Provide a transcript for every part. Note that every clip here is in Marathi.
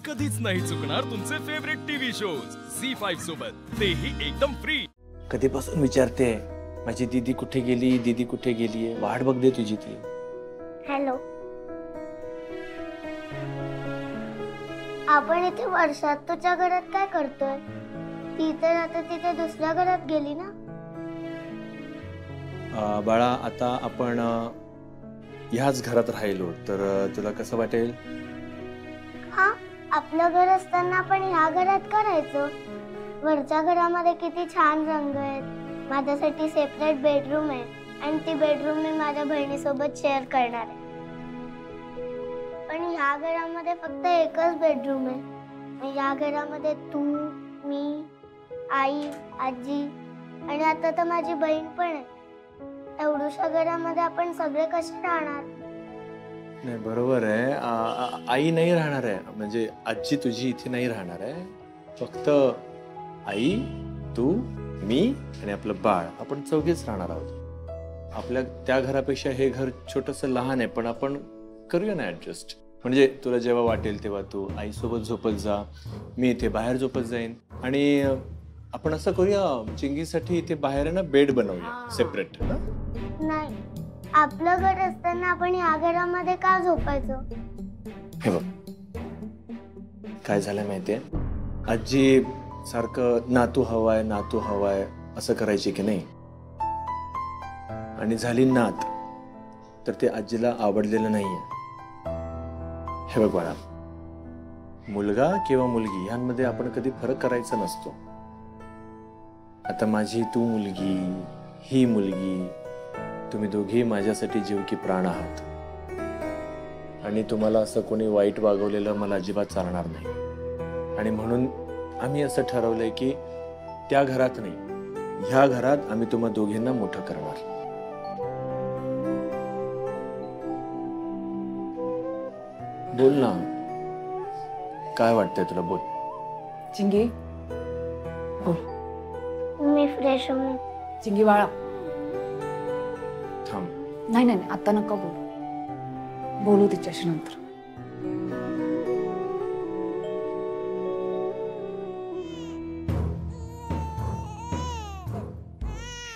कधीच नाही चुकणार तुमचे फेवरेट टीव्ही शोज झी5 सोबत, तेही एकदम फ्री। कधीपासून विचारते माझी दीदी कुठे गेली, दीदी कुठे गेली, वाट बघते तुझी ती। हॅलो, आपण इथे वर्षात तुझ्या घरात काय करतोय? ती तर आता तिथे दुसऱ्या घरात गेली ना। बाळा, आता आपण ह्याच घरात राहिलो तर तुला कसं वाटेल? हा, आपलं घर असताना आपण ह्या घरात का राहायचं? वरच्या घरामध्ये किती छान रंग आहेत, माझ्यासाठी सेपरेट बेडरूम आहे आणि ती बेडरूम मी माझ्या बहिणीसोबत शेअर करणार आहे। पण ह्या घरामध्ये फक्त एकच बेडरूम आहे। या घरामध्ये तू, मी, आई, आजी आणि आता तर माझी बहीण पण आहे। एवढ्याशा घरामध्ये आपण सगळे कसे राहणार? नाही, बरोबर आहे। आई नाही राहणार आहे, म्हणजे आजी तुझी इथे नाही राहणार आहे। फक्त आई, तू, मी आणि आपलं बाळ, आपण चौघेच राहणार आहोत। आपल्या त्या घरापेक्षा हे घर छोटंसं लहान आहे, पण आपण करूया ना ऍडजस्ट। म्हणजे तुला जेव्हा वाटेल तेव्हा तू आई सोबत झोपत जा, मी इथे बाहेर झोपत जाईन आणि आपण असं करूया, चिंगीसाठी इथे बाहेर आहे ना बेड बनवूया सेपरेट। नाही, आपलं घर असताना आपण ह्या घरामध्ये का झोपायचं? हे बघ, काय झालं माहितीये, आजी सारखं नातू हवाय नातू हवाय असं करायची की नाही, आणि झाली नात तर ते आजीला आवडलेलं नाहीये। हे बघ बाळा, मुलगा किंवा मुलगी यांमध्ये आपण कधी फरक करायचा नसतो। आता माझी तू मुलगी, ही मुलगी, तुम्ही दोघी माझ्यासाठी जीव की प्राण आहात आणि तुम्हाला असं कोणी वाईट वागवलेलं मला अजिबात चालणार नाही। आणि म्हणून आम्ही असं ठरवलंय की त्या घरात नाही, ह्या घरात आम्ही तुम्हा दोघींना मोठं करणार। बोल ना, काय वाटतंय तुला? बोल चिंगी, बोल। मी फ्रेश होऊन चिंगी बाळा, थांब। नाही नाही नाही, आता नका बोलू, बोलू तिच्याशी नंतर।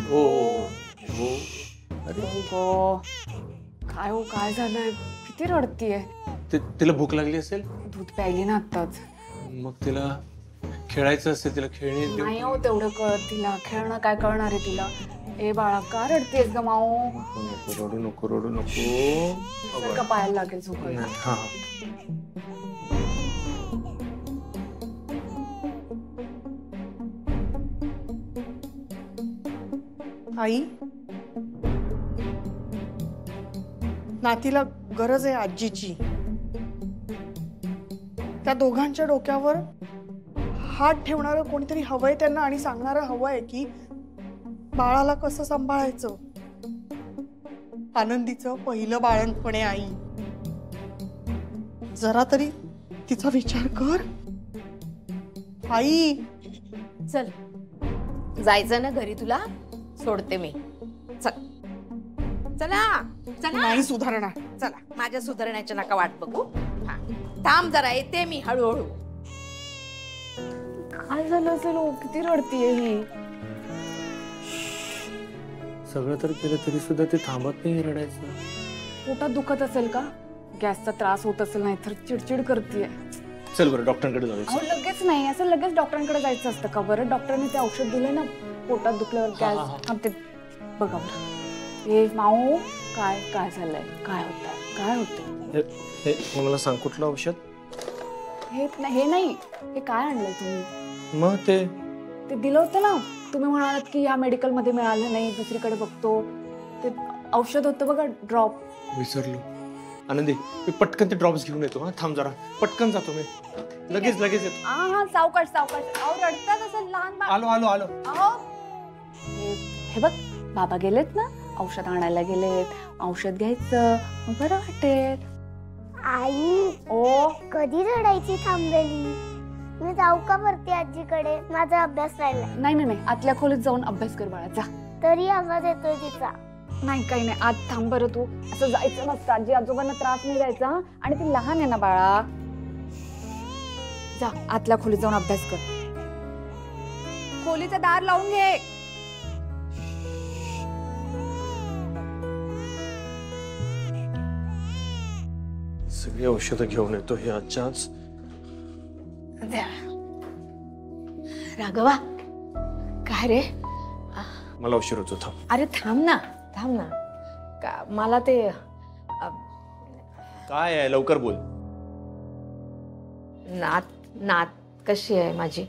हो हो, अरे गो, काय हो, काय झालंय? किती रडतीये? तिला भूक लागली असेल, दूध प्यायली ना आत्ताच। मग तिला खेळायचं असेल, तिला खेळणी देऊ। नाही हो, तेवढं कळत तिला, खेळणं काय कळणार आहे तिला? ए बाळा, का रडतेस ग माऊ? नको रडू, नको रडू, नको। जर का पायाला लागेल झोपायला। हा, आई, नातीला गरज आहे आजीची। त्या दोघांच्या डोक्यावर हात ठेवणारं कोणीतरी हवंय त्यांना, आणि सांगणारं हवंय की बाळाला कसं सांभाळायचं। आनंदीचं पहिलं बाळंतपण आहे आई, जरा तरी तिचा विचार कर आई। चल, जायचं ना घरी, तुला सोडते मी। चल, चला चला। नाही सुधारणार। चला, माझ्या सुधारण्याच्या नका वाट बघू। हा, थांब जरा, येते मी हळूहळू। काय झालं असेल हो? किती रडतीये ही? सगळं तर केलं तरी सुद्धा ते थांबत नाही रडायचं। पोटात दुखत असेल का? गॅसचा त्रास होत असेल, नाही तर चिडचिड करतेय। चल बरं, डॉक्टरांकडे जाऊया। अहो, लगेच नाही, असं लगेच डॉक्टरांकडे जायचं असतं का बरं? डॉक्टरांनी ते औषध दिले ना पोटात दुखल्यावर, गॅस थांबते बघा बरं। ए माऊ, काय काय झालंय? काय होतंय? काय होतंय? हे मला सांग, कुठलं औषध? हे नाही, हे काय आणलंय तुम्ही? मग ते दिलं होतं ना, तुम्ही म्हणालात की या मेडिकल मध्ये मिळालं नाही, दुसरीकडे बघतो। ते औषध होतं बघा, ड्रॉप। विसरलो आनंदी, मी पटकन ते ड्रॉप्स घेऊन येतो। हा, थांब जरा, पटकन जातो मी, लगेच लगेच येतो। हा हा, सावकाश सावकाश। अहो, रडतात असं लहान बाळ। आलो आलो आलो। अहो, हे बघ, बाबा गेलेत ना, औषध आणायला गेलेत, औषध घ्यायचं, मग बरं वाटेल। आई, ओ, कधी रडायची थांबलेली? मी जाऊ का वरती आजीकडे? माझा अभ्यास राहिलाय। नाही नाही नाही, आतल्या खोलीत जाऊन अभ्यास कर बाळा, जा। तरी आवाज येतोय तिचा। नाही, काही नाही, आज थांब बरं तू। असं जायचं नसतं, आजी आजोबांना त्रास नाही द्यायचा, आणि ती लहान आहे ना बाळा। जा आतल्या खोलीत जाऊन अभ्यास कर. खोलीचं दार लावून घे. सगळी औषधं घेऊन येतो हे आजच्याच. राघवा काय रे? मला उशीर होतो, थांब. अरे थांब ना मला ते काय आहे, लवकर बोल. नात कशी आहे माझी?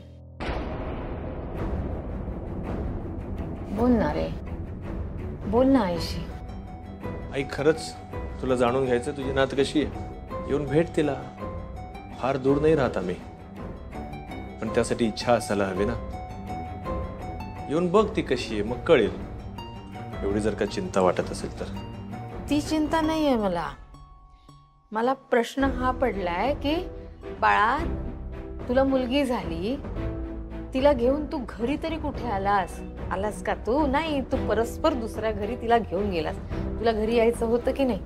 बोल ना रे, बोल ना आईशी. आई खरंच तुला जाणून घ्यायचं तुझी नात कशी आहे. येऊन भेट तिला. फार दूर नाही राहत आम्ही, पण त्यासाठी इच्छा असायला हवी ना. येऊन बघ ती कशी आहे, मग कळेल. एवढी जर का चिंता वाटत असेल तर. ती चिंता नाही आहे मला प्रश्न हा पडलाय की बाळा तुला मुलगी झाली, तिला घेऊन तू घरी तरी कुठे आलास का? तू नाही, तू परस्पर दुसऱ्या घरी तिला घेऊन गेलास. तुला घरी यायचं होतं की नाही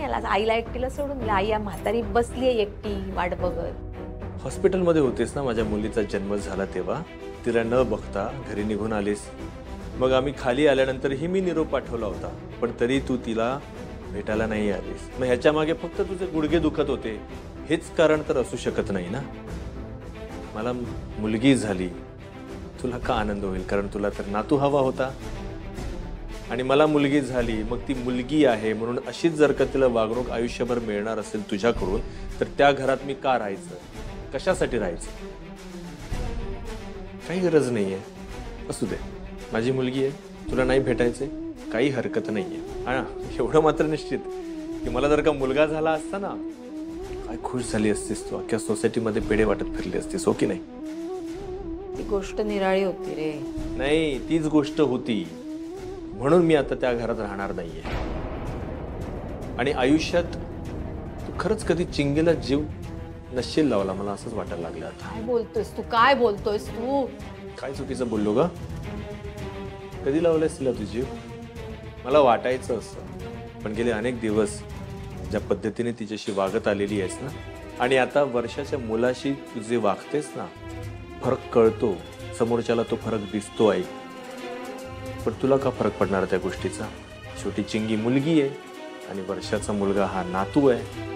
आलास? आईला एकटीला सोडून दिला. आई म्हातारी बसली एकटी वाट बघत. हॉस्पिटलमध्ये होतेस ना माझ्या मुलीचा जन्म झाला तेव्हा. तिला न बघता घरी निघून आलीस. मग आम्ही खाली आल्यानंतरही मी निरोप पाठवला होता, पण तरी तू तिला भेटायला नाही आलीस. मग ह्याच्या मागे फक्त तुझे गुडघे दुखत होते हेच कारण तर असू शकत नाही ना. मला मुलगी झाली, तुला का आनंद होईल? कारण तुला तर नातू हवा होता. आणि मला मुलगी झाली, मग ती मुलगी आहे म्हणून अशीच जर का तिला वागणूक आयुष्यभर मिळणार असेल तुझ्याकडून, तर त्या घरात मी का राहायचं? कशासाठी राहायचं? काही गरज नाहीये. असू दे, माझी मुलगी आहे, तुला नाही भेटायचे काही हरकत नाहीये. हा, एवढं मात्र निश्चित की मला जर का मुलगा झाला असता ना, काय खुश झाली असतीस तू. अख्ख्या सोसायटीमध्ये पेढे वाटत फिरली असतीस, हो की नाही? ती गोष्ट निराळी होती रे. नाही, तीच गोष्ट होती म्हणून मी आता त्या घरात राहणार नाहीये. आणि आयुष्यात तू खरंच कधी चिंगेला जीव नशील लावला, मला असंच वाटायला लागलं आता. काय बोलतोयस तू? काय चुकीचं बोललो ग? कधी लावलंयस तिला तू जीव? मला वाटायचं असं, पण गेले अनेक दिवस ज्या पद्धतीने तिच्याशी वागत आलेली आहेस ना, आणि आता वर्षाच्या मुलाशी तू जे वागतेस ना, फरक कळतो. समोरच्याला तो फरक दिसतो आई. पण तुला का फरक पडणार त्या गोष्टीचा? छोटी चिंगी मुलगी आहे आणि वर्षाचा मुलगा हा नातू आहे.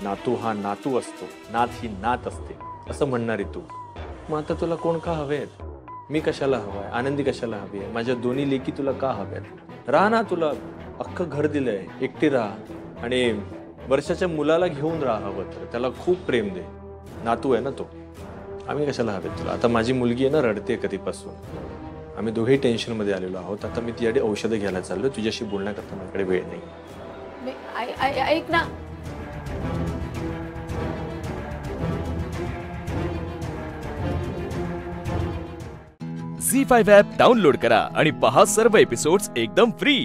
नातू हा नातू असतो, नात ही नात असते असं म्हणणारी तू. मग आता तुला कोण का हवेत? मी कशाला हवाय? आनंदी कशाला हवी आहे? माझ्या दोन्ही लेकी तुला का हव्यात? राहा ना, तुला अख्खं घर दिलंय, एकटी राहा. आणि वर्षाच्या मुलाला घेऊन राहा हवं तर, त्याला खूप प्रेम दे. नातू आहे ना तो. आम्ही कशाला हवेत तुला? आता माझी मुलगी आहे ना, रडते कधीपासून. आम्ही दोघेही टेन्शनमध्ये आलेलो आहोत. आता मी तिच्याकडे औषधं घ्यायला चाललो. तुझ्याशी बोलण्याकरता माझ्याकडे वेळ नाही. ऐक ना, झी5 ॲप डाउनलोड करा आणि पहा सर्व एपिसोड्स एकदम फ्री.